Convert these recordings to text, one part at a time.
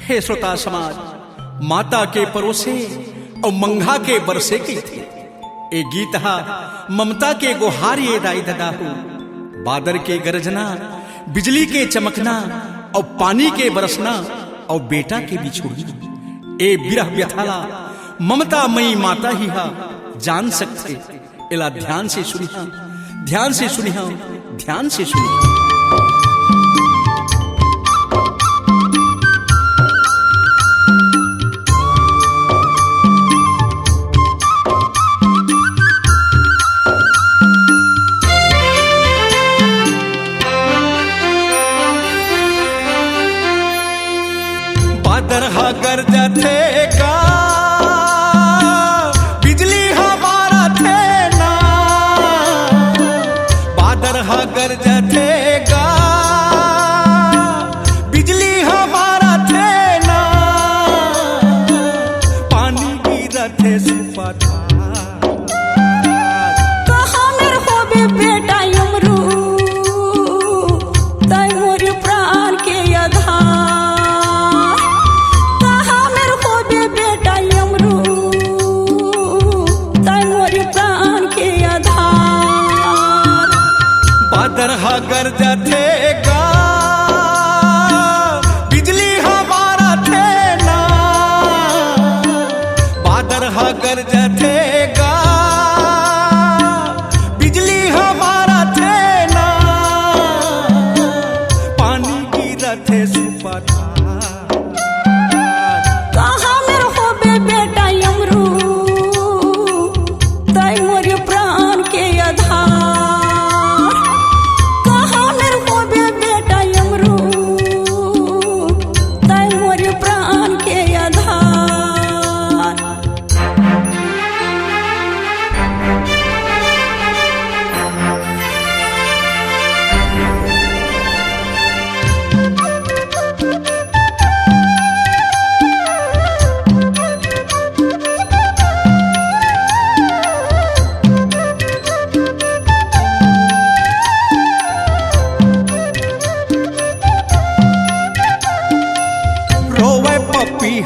हे श्रोता समाज, माता के परोसे और मंघा के बरसे की थी ए गीत हा ममता के गोहारिए दाई ददा हो। बादर के गरजना, बिजली के चमकना और पानी के बरसना और बेटा के बिछुड़ना ए बिरह व्यथाला ममता मई माता ही हा जान सकते। इला ध्यान से सुनिहा, ध्यान से सुनिहा, ध्यान से सुनिहा। बादर हा गरजा थे का, बिजली हमारा थे ना। बादर हा गरजा थे का, बिजली हमारा थे ना। पानी गिरा थे सुपा था। कहाँ मेरे हो बेटा यमरू, तय मोर प्राण के आधार। बादर हा गरजा थे का, बिजली हमारा थे ना। बादर हा गरजा थे का, बिजली हमारा थे ना। पानी गिरा थे सुपा था। कहाँ मेरे हो बेटा यमरू, तय मोर प्राण के आधार।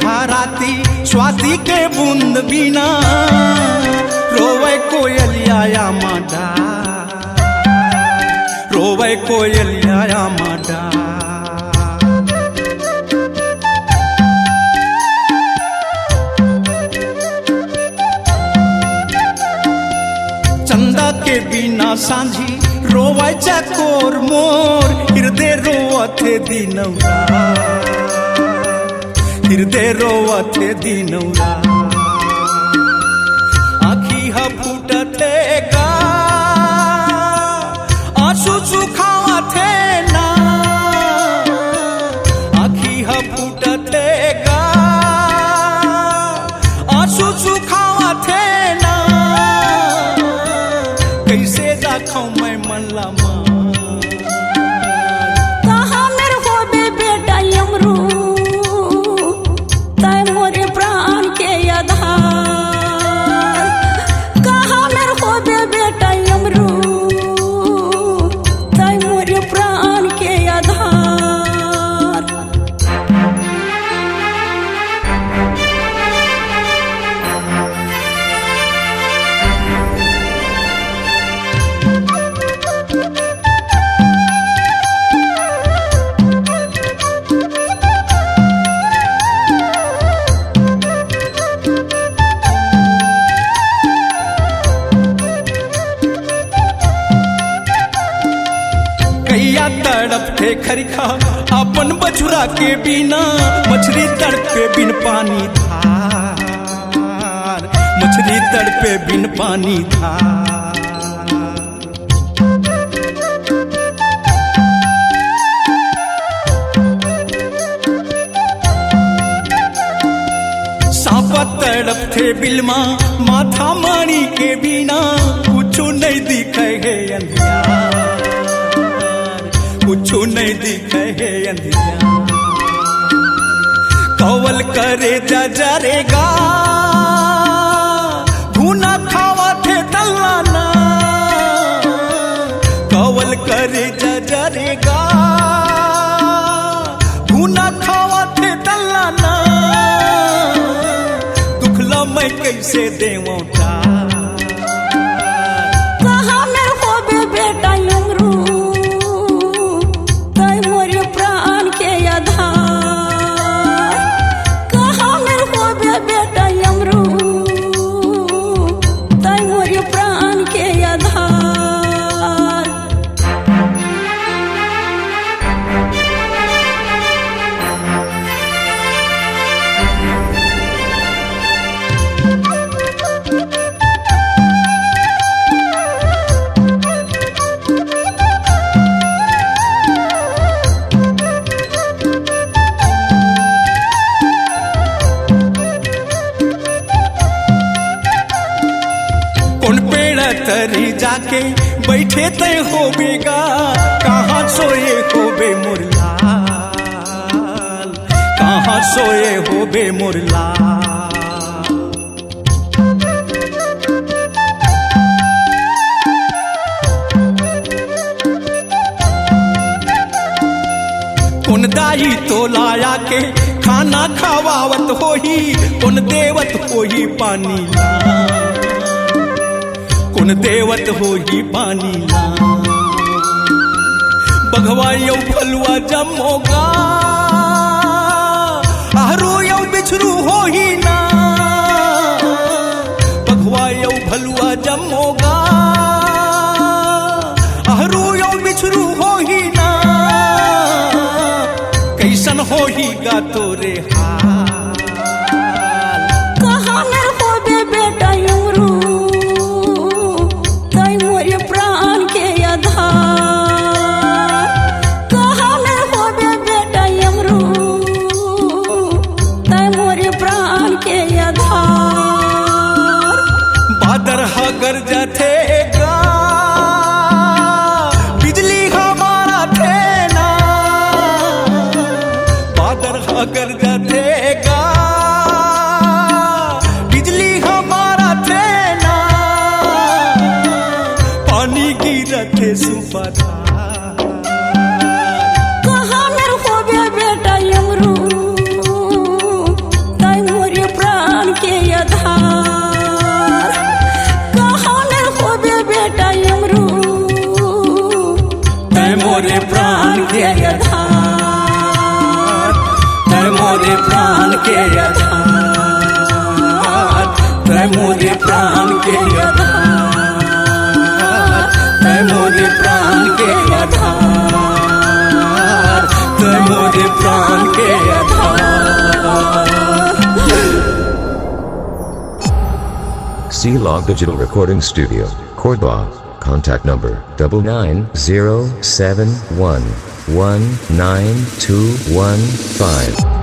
हाराती स्वाति के बूंद बिना, रोवे कोयलिया माडा, रोवे कोयलिया माडा। चंदा के बिना सांझी रोवे चकोर मोर, हृदय रोवथे दिनौरा, हृदय रोवथे दिनौरा। आखी हा फूटथे का, आंसू सुखावथे ना। आखी हा फूटथे का, आंसू सुखावथे ना। कैसे राखूं मैं मन ला मां। कहाँ मेरे हो बेटा यमरू, तय मोर प्राण के आधार। कहाँ मेरे हो बेटा यमरू, तय मोर प्राण के आधार। कैया तड़पथे खरिखा अपन बछुरा के बिना, मछली तड़पे बिन पानी धार, मछली तड़पे बिन पानी धार। सांपा तड़पथे बिलमा माथा मणि के बिना, कुछ नहीं दिखे है अंधियार, कुछ नहीं दिखे है अंधियार। कवल करे जा रेगा, भूना खावा थे तल्लाना। कवल करे जा रेगा, भूना खावा थे तल्लाना। मैं कैसे देवों का कहाँ में होबे बेटा यमरू तय मोर प्राण के आधार कहाँ में होबे बेटा यमरू तय मोर प्राण के आधार कौन पेड़ तरी जाके बैठे तय होबेगा कहाँ सोए होबे मुरलाल कहाँ सोए होबे मुरलाल कौन दाई तो लाया के खाना खावावत होही कौन देवत होही पानी ला कौन देवत होही पानी ला बघवा यौ फलुआ जमोगा आहरू यौ बिछरू होही ना बघवा यौ फलुआ जमोगा आहरू यौ बिछरू होही ना कैसन होही गा तोरे हाल कहाँ में होबे बेटा यमरू तय मोर प्राण के आधार कहाँ में होबे बेटा यमरू तय मोर प्राण के आधार बादर हगर जथेगा बिजली हमारा थे ना बादर हगर जथेगा बिजली हमारा थे ना पानी गिरते सुपथा कहाँ में होबे बेटा यमरू तय मोर प्राण के आधार कहाँ में होबे बेटा यमरू तय मोरे प्राण के आधार तय मोरे प्राण के आधार तय मोरे प्राण के आधार तय मोरे प्राण के आधार तय मोरे प्राण के आधार C-Log Digital Recording Studio, Cordoba. Contact number 99071192115.